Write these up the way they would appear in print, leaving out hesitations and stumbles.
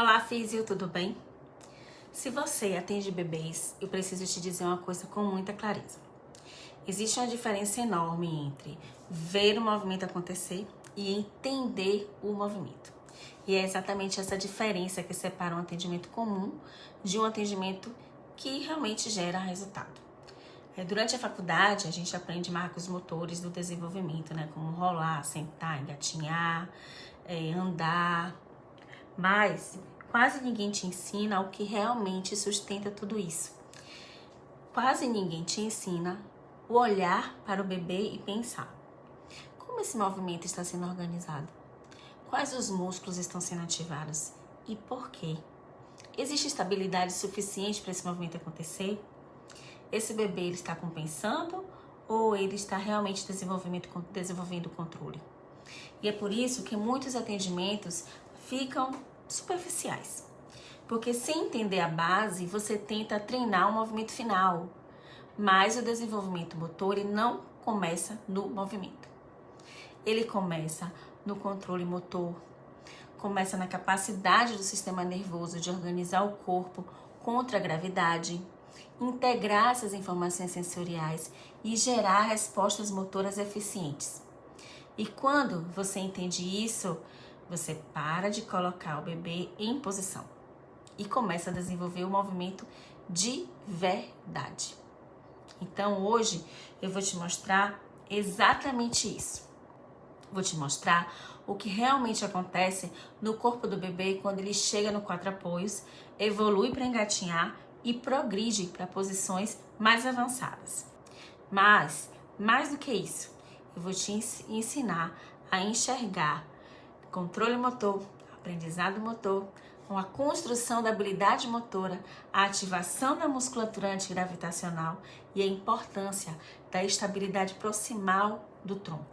Olá, Físio, tudo bem? Se você atende bebês, eu preciso te dizer uma coisa com muita clareza. Existe uma diferença enorme entre ver o movimento acontecer e entender o movimento. E é exatamente essa diferença que separa um atendimento comum de um atendimento que realmente gera resultado. Durante a faculdade, a gente aprende marcos motores do desenvolvimento, como rolar, sentar, engatinhar, andar. Mas quase ninguém te ensina o que realmente sustenta tudo isso. Quase ninguém te ensina o olhar para o bebê e pensar: como esse movimento está sendo organizado? Quais os músculos estão sendo ativados? E por quê? Existe estabilidade suficiente para esse movimento acontecer? Esse bebê ele está compensando ou ele está realmente desenvolvendo o controle? E é por isso que muitos atendimentos ficam superficiais. Porque sem entender a base, você tenta treinar o movimento final. Mas o desenvolvimento motor ele não começa no movimento. Ele começa no controle motor, começa na capacidade do sistema nervoso de organizar o corpo contra a gravidade, integrar essas informações sensoriais e gerar respostas motoras eficientes. E quando você entende isso, você para de colocar o bebê em posição e começa a desenvolver o movimento de verdade. Então hoje eu vou te mostrar exatamente isso. Vou te mostrar o que realmente acontece no corpo do bebê quando ele chega no 4 apoios, evolui para engatinhar e progride para posições mais avançadas. Mas, mais do que isso, eu vou te ensinar a enxergar controle motor, aprendizado motor, com a construção da habilidade motora, a ativação da musculatura antigravitacional e a importância da estabilidade proximal do tronco.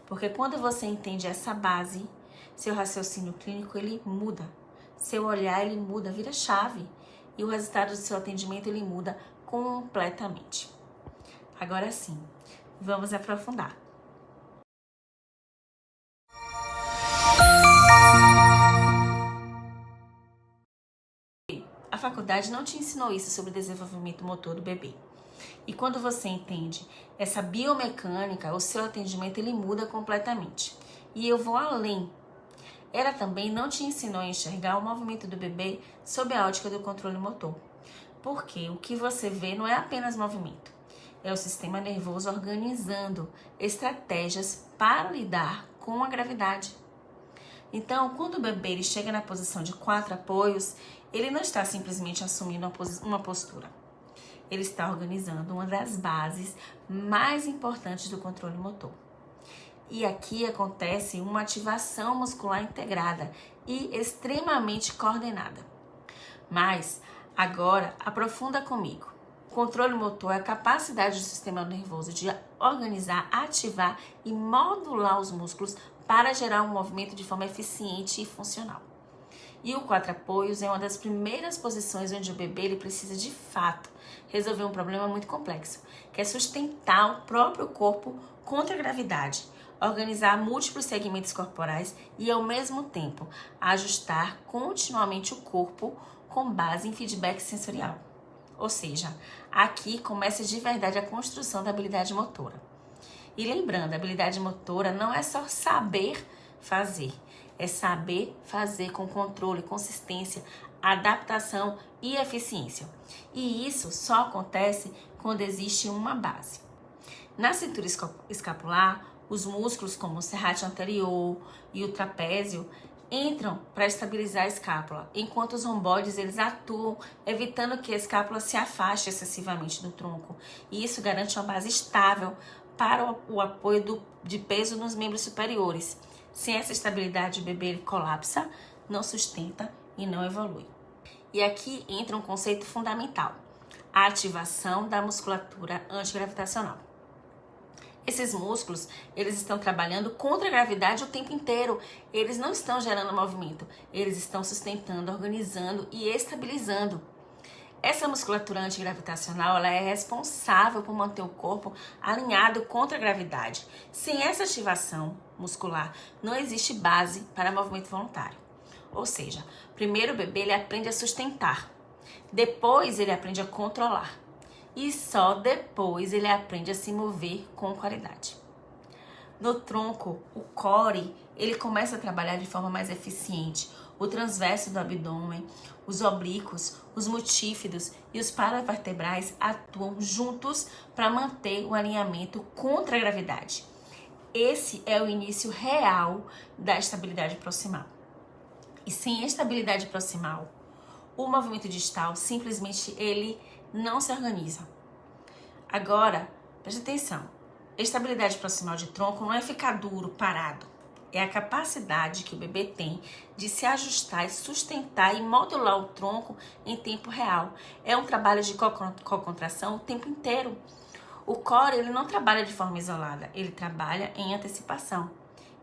Porque quando você entende essa base, seu raciocínio clínico ele muda, seu olhar ele muda, vira chave e o resultado do seu atendimento ele muda completamente. Agora sim, vamos aprofundar. A faculdade não te ensinou isso sobre o desenvolvimento motor do bebê. E quando você entende essa biomecânica, o seu atendimento ele muda completamente. E eu vou além. Ela também não te ensinou a enxergar o movimento do bebê sob a ótica do controle motor. Porque o que você vê não é apenas movimento. É o sistema nervoso organizando estratégias para lidar com a gravidade. Então, quando o bebê ele chega na posição de 4 apoios, ele não está simplesmente assumindo uma postura. Ele está organizando uma das bases mais importantes do controle motor. E aqui acontece uma ativação muscular integrada e extremamente coordenada. Mas, agora, aprofunda comigo. O controle motor é a capacidade do sistema nervoso de organizar, ativar e modular os músculos para gerar um movimento de forma eficiente e funcional. E o 4 apoios é uma das primeiras posições onde o bebê ele precisa de fato resolver um problema muito complexo, que é sustentar o próprio corpo contra a gravidade, organizar múltiplos segmentos corporais e ao mesmo tempo ajustar continuamente o corpo com base em feedback sensorial. Ou seja, aqui começa de verdade a construção da habilidade motora. E lembrando, a habilidade motora não é só saber fazer, é saber fazer com controle, consistência, adaptação e eficiência. E isso só acontece quando existe uma base. Na cintura escapular, os músculos como o serrátil anterior e o trapézio entram para estabilizar a escápula, enquanto os romboides eles atuam evitando que a escápula se afaste excessivamente do tronco. E isso garante uma base estável para o apoio de peso nos membros superiores. Sem essa estabilidade, o bebê colapsa, não sustenta e não evolui. E aqui entra um conceito fundamental: a ativação da musculatura antigravitacional. Esses músculos, eles estão trabalhando contra a gravidade o tempo inteiro. Eles não estão gerando movimento, eles estão sustentando, organizando e estabilizando. Essa musculatura antigravitacional ela é responsável por manter o corpo alinhado contra a gravidade. Sem essa ativação muscular, não existe base para movimento voluntário. Ou seja, primeiro o bebê ele aprende a sustentar, depois ele aprende a controlar e só depois ele aprende a se mover com qualidade. No tronco, o core ele começa a trabalhar de forma mais eficiente. O transverso do abdômen, os oblíquos, os multífidos e os paravertebrais atuam juntos para manter o alinhamento contra a gravidade. Esse é o início real da estabilidade proximal. E sem estabilidade proximal, o movimento distal simplesmente ele não se organiza. Agora, preste atenção. Estabilidade proximal de tronco não é ficar duro, parado. É a capacidade que o bebê tem de se ajustar e sustentar e modular o tronco em tempo real. É um trabalho de cocontração o tempo inteiro. O core ele não trabalha de forma isolada, ele trabalha em antecipação.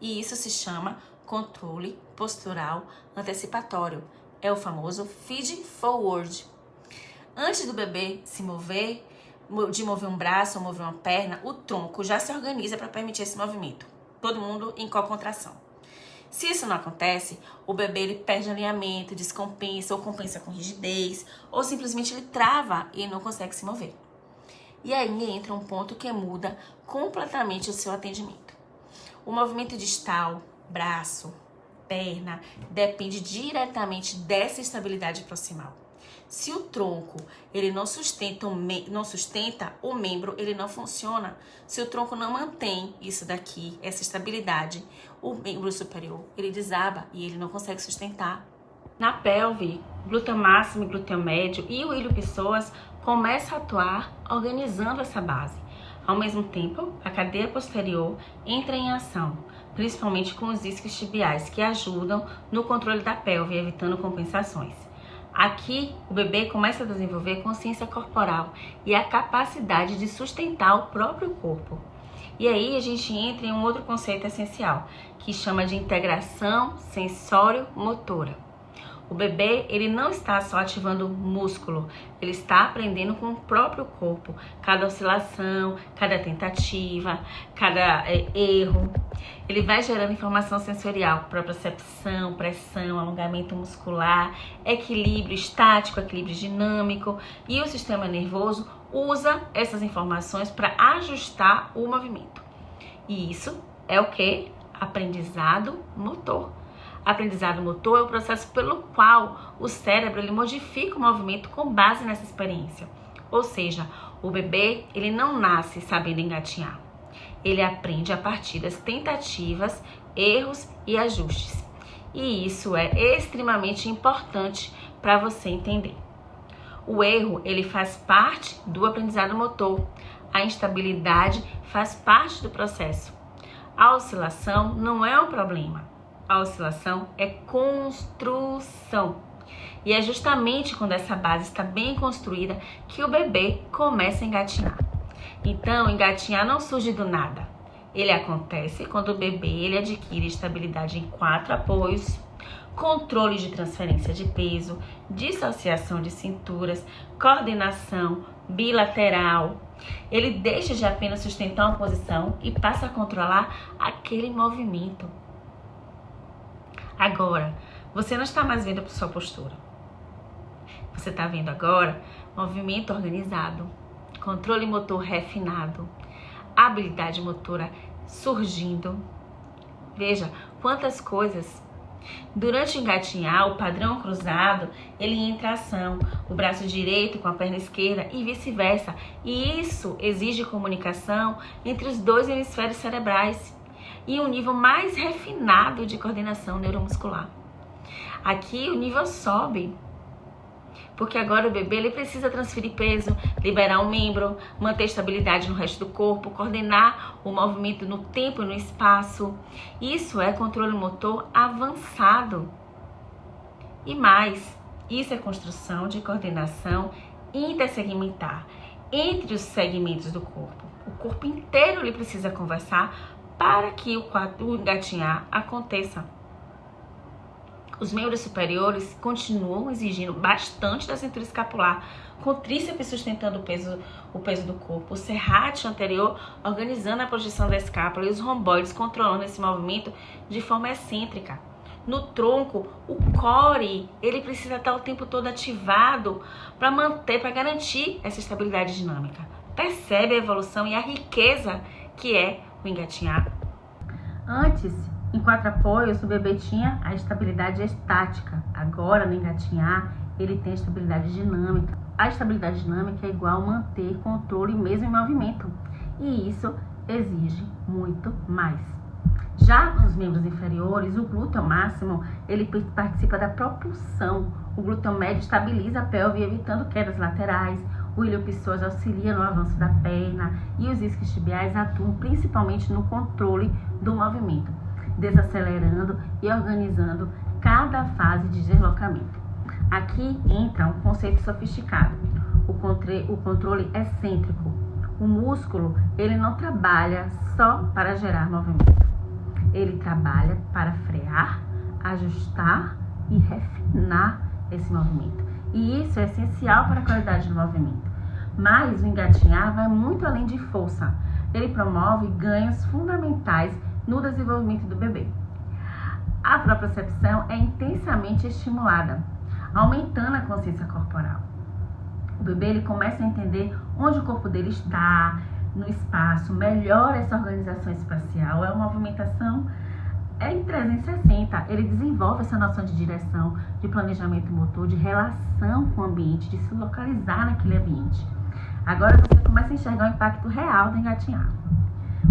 E isso se chama controle postural antecipatório. É o famoso feed forward. Antes do bebê se mover, de mover um braço ou mover uma perna, o tronco já se organiza para permitir esse movimento. Todo mundo em cocontração. Se isso não acontece, o bebê ele perde alinhamento, descompensa ou compensa com rigidez, ou simplesmente ele trava e não consegue se mover. E aí entra um ponto que muda completamente o seu atendimento. O movimento distal, braço, perna, depende diretamente dessa estabilidade proximal. Se o tronco ele não sustenta o membro, ele não funciona. Se o tronco não mantém isso daqui, essa estabilidade, o membro superior ele desaba e ele não consegue sustentar. Na pelve, glúteo máximo e glúteo médio e o ilho-psoas começa a atuar organizando essa base. Ao mesmo tempo, a cadeia posterior entra em ação, principalmente com os isquios tibiais, que ajudam no controle da pelve, evitando compensações. Aqui, o bebê começa a desenvolver consciência corporal e a capacidade de sustentar o próprio corpo. E aí a gente entra em um outro conceito essencial, que chama de integração sensório-motora. O bebê, ele não está só ativando o músculo, ele está aprendendo com o próprio corpo. Cada oscilação, cada tentativa, cada erro, ele vai gerando informação sensorial, propriocepção, pressão, alongamento muscular, equilíbrio estático, equilíbrio dinâmico. E o sistema nervoso usa essas informações para ajustar o movimento. E isso é o que? Aprendizado motor. Aprendizado motor é o processo pelo qual o cérebro ele modifica o movimento com base nessa experiência. Ou seja, o bebê ele não nasce sabendo engatinhar. Ele aprende a partir das tentativas, erros e ajustes. E isso é extremamente importante para você entender. O erro ele faz parte do aprendizado motor. A instabilidade faz parte do processo. A oscilação não é um problema. A oscilação é construção. E é justamente quando essa base está bem construída que o bebê começa a engatinhar. Então, engatinhar não surge do nada. Ele acontece quando o bebê ele adquire estabilidade em 4 apoios, controle de transferência de peso, dissociação de cinturas, coordenação bilateral. Ele deixa de apenas sustentar uma posição e passa a controlar aquele movimento. Agora, você não está mais vendo por sua postura. Você está vendo agora movimento organizado, controle motor refinado, habilidade motora surgindo. Veja quantas coisas. Durante o engatinhar, o padrão cruzado, ele entra em ação, o braço direito com a perna esquerda e vice-versa. E isso exige comunicação entre os dois hemisférios cerebrais e um nível mais refinado de coordenação neuromuscular. Aqui o nível sobe, porque agora o bebê ele precisa transferir peso, liberar um membro, manter estabilidade no resto do corpo, coordenar o movimento no tempo e no espaço. Isso é controle motor avançado. E mais, isso é construção de coordenação intersegmentar entre os segmentos do corpo. O corpo inteiro ele precisa conversar para que o engatinhar aconteça. Os membros superiores continuam exigindo bastante da cintura escapular, com o tríceps sustentando o peso do corpo, o serrátil anterior organizando a projeção da escápula e os romboides controlando esse movimento de forma excêntrica. no tronco, o core, ele precisa estar o tempo todo ativado para manter, para garantir essa estabilidade dinâmica. Percebe a evolução e a riqueza que é o engatinhar? Antes, em 4 apoios, o bebê tinha a estabilidade estática. Agora, no engatinhar, ele tem a estabilidade dinâmica. A estabilidade dinâmica é igual a manter controle mesmo em movimento. E isso exige muito mais. Já nos membros inferiores, o glúteo máximo, ele participa da propulsão. O glúteo médio estabiliza a pelve, evitando quedas laterais. O iliopissoso auxilia no avanço da perna. E os isquiotibiais atuam principalmente no controle do movimento, desacelerando e organizando cada fase de deslocamento. Aqui entra um conceito sofisticado, o controle excêntrico. O músculo, ele não trabalha só para gerar movimento. Ele trabalha para frear, ajustar e refinar esse movimento. E isso é essencial para a qualidade do movimento. Mas o engatinhar vai muito além de força. Ele promove ganhos fundamentais no desenvolvimento do bebê. A propriocepção é intensamente estimulada, aumentando a consciência corporal. O bebê ele começa a entender onde o corpo dele está no espaço, melhora essa organização espacial, é uma movimentação em 360. Ele desenvolve essa noção de direção, de planejamento motor, de relação com o ambiente, de se localizar naquele ambiente. Agora você começa a enxergar o impacto real do engatinhar.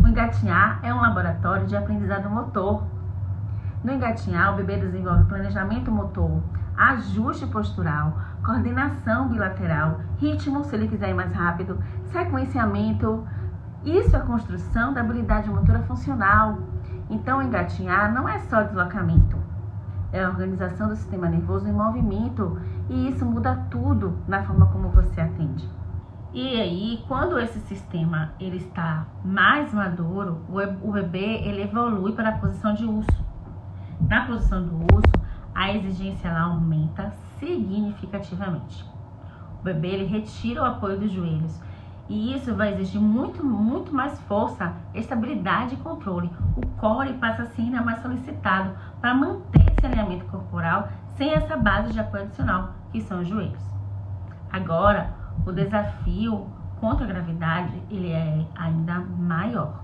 O engatinhar é um laboratório de aprendizado motor. No engatinhar, o bebê desenvolve planejamento motor, ajuste postural, coordenação bilateral, ritmo, se ele quiser ir mais rápido, sequenciamento. Isso é a construção da habilidade motora funcional. Então, o engatinhar não é só deslocamento, é a organização do sistema nervoso em movimento, e isso muda tudo na forma como você atende. E aí, quando esse sistema ele está mais maduro, o bebê ele evolui para a posição de urso. Na posição do urso, a exigência ela aumenta significativamente. O bebê ele retira o apoio dos joelhos e isso vai exigir muito mais força, estabilidade e controle. O core passa a ser ainda mais solicitado para manter esse alinhamento corporal sem essa base de apoio adicional, que são os joelhos. Agora, o desafio contra a gravidade ele é ainda maior.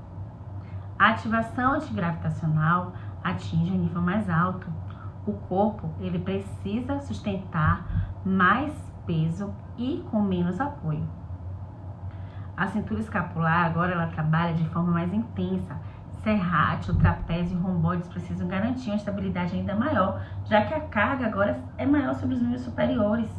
A ativação antigravitacional atinge um nível mais alto. O corpo ele precisa sustentar mais peso e com menos apoio. A cintura escapular agora ela trabalha de forma mais intensa. Serrátil, trapézio e romboides precisam garantir uma estabilidade ainda maior, já que a carga agora é maior sobre os membros superiores.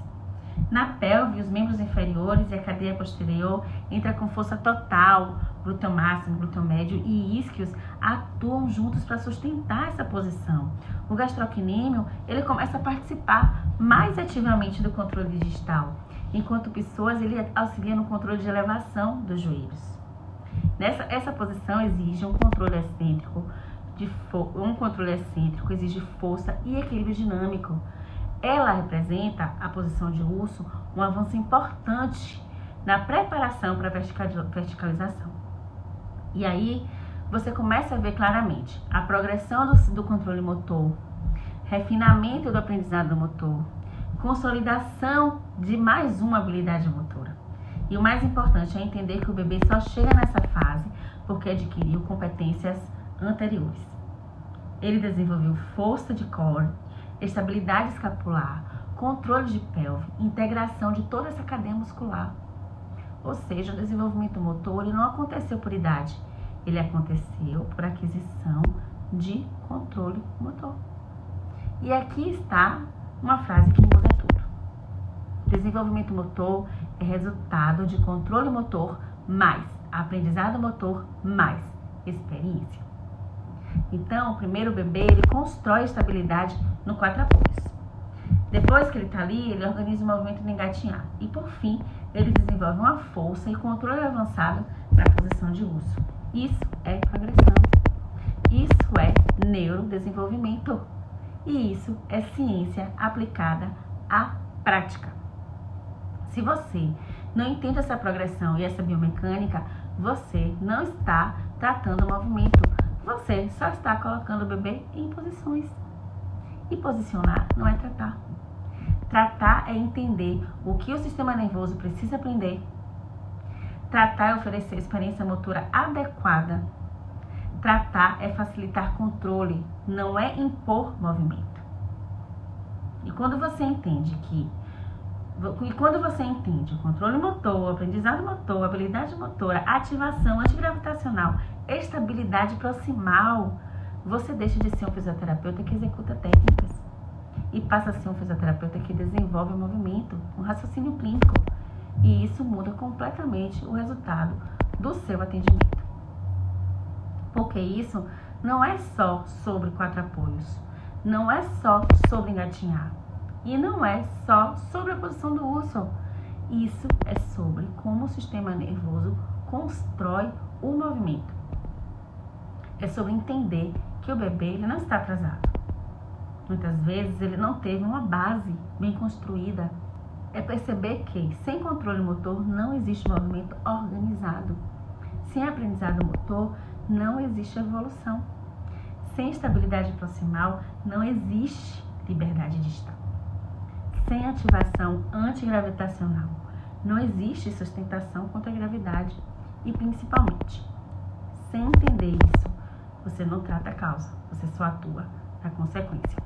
Na pelve, os membros inferiores e a cadeia posterior entram com força total. Glúteo máximo, glúteo médio e isquios atuam juntos para sustentar essa posição. O gastrocnêmio, ele começa a participar mais ativamente do controle distal, enquanto o psoas, ele auxilia no controle de elevação dos joelhos. Essa posição exige um controle excêntrico, exige força e equilíbrio dinâmico. Ela representa, a posição de urso, um avanço importante na preparação para a verticalização. E aí, você começa a ver claramente a progressão do controle motor, refinamento do aprendizado motor, consolidação de mais uma habilidade motora. E o mais importante é entender que o bebê só chega nessa fase porque adquiriu competências anteriores. Ele desenvolveu força de core, estabilidade escapular, controle de pelve, integração de toda essa cadeia muscular. Ou seja, o desenvolvimento motor ele não aconteceu por idade, ele aconteceu por aquisição de controle motor. E aqui está uma frase que muda tudo. Desenvolvimento motor é resultado de controle motor mais aprendizado motor mais experiência. Então, o primeiro bebê, ele constrói estabilidade no 4 apoios. Depois que ele está ali, ele organiza o movimento de engatinhar. E, por fim, ele desenvolve uma força e controle avançado na posição de urso. Isso é progressão. Isso é neurodesenvolvimento. E isso é ciência aplicada à prática. Se você não entende essa progressão e essa biomecânica, você não está tratando o movimento. Você só está colocando o bebê em posições. E posicionar não é tratar. Tratar é entender o que o sistema nervoso precisa aprender. Tratar é oferecer experiência motora adequada. Tratar é facilitar controle, não é impor movimento. E quando você entende o controle motor, aprendizado motor, habilidade motora, ativação antigravitacional, estabilidade proximal, você deixa de ser um fisioterapeuta que executa técnicas e passa a ser um fisioterapeuta que desenvolve o movimento, um raciocínio clínico. E isso muda completamente o resultado do seu atendimento. Porque isso não é só sobre 4 apoios, não é só sobre engatinhar e não é só sobre a posição do urso. Isso é sobre como o sistema nervoso constrói o movimento. É sobre entender que o bebê ele não está atrasado. Muitas vezes ele não teve uma base bem construída. É perceber que sem controle motor não existe movimento organizado. Sem aprendizado motor não existe evolução. Sem estabilidade proximal não existe liberdade de estar. Sem ativação antigravitacional não existe sustentação contra a gravidade. E principalmente, sem entender isso, você não trata a causa, você só atua na consequência.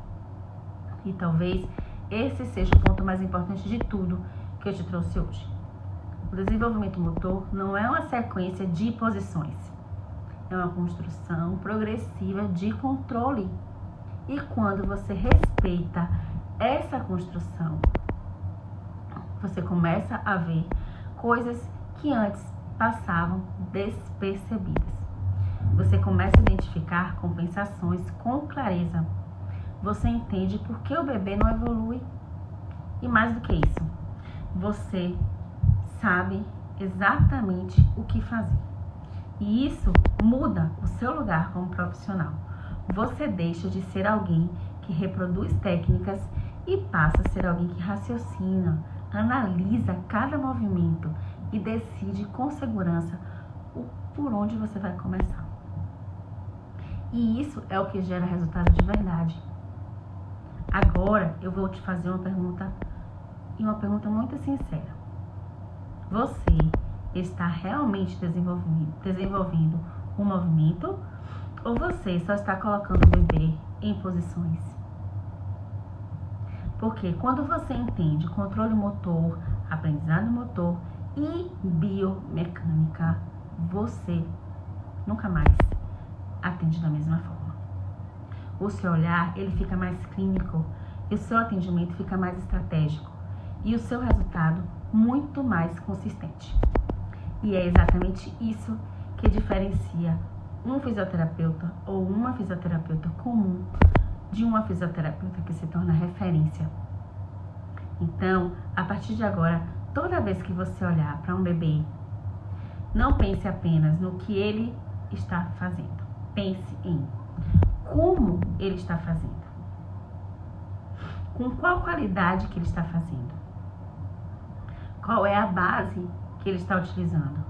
E talvez esse seja o ponto mais importante de tudo que eu te trouxe hoje. O desenvolvimento motor não é uma sequência de posições. É uma construção progressiva de controle. E quando você respeita essa construção, você começa a ver coisas que antes passavam despercebidas. Você começa a identificar compensações com clareza. Você entende por que o bebê não evolui. E mais do que isso, você sabe exatamente o que fazer. E isso muda o seu lugar como profissional. Você deixa de ser alguém que reproduz técnicas e passa a ser alguém que raciocina, analisa cada movimento e decide com segurança por onde você vai começar. E isso é o que gera resultado de verdade. Agora eu vou te fazer uma pergunta muito sincera. Você está realmente desenvolvendo um movimento ou você só está colocando o bebê em posições? Porque quando você entende controle motor, aprendizado motor e biomecânica, você nunca mais atende da mesma forma. O seu olhar, ele fica mais clínico e o seu atendimento fica mais estratégico e o seu resultado muito mais consistente. E é exatamente isso que diferencia um fisioterapeuta ou uma fisioterapeuta comum de uma fisioterapeuta que se torna referência. Então, a partir de agora, toda vez que você olhar para um bebê, não pense apenas no que ele está fazendo. Pense em como ele está fazendo. Com qual qualidade que ele está fazendo. Qual é a base que ele está utilizando.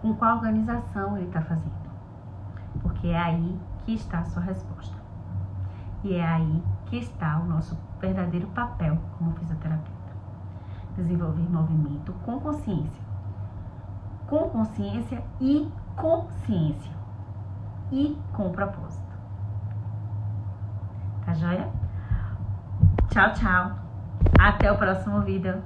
Com qual organização ele está fazendo. Porque é aí que está a sua resposta. E é aí que está o nosso verdadeiro papel como fisioterapeuta. Desenvolver movimento com consciência. Com consciência e consciência. E com propósito. Tá joia? Tchau, tchau. Até o próximo vídeo.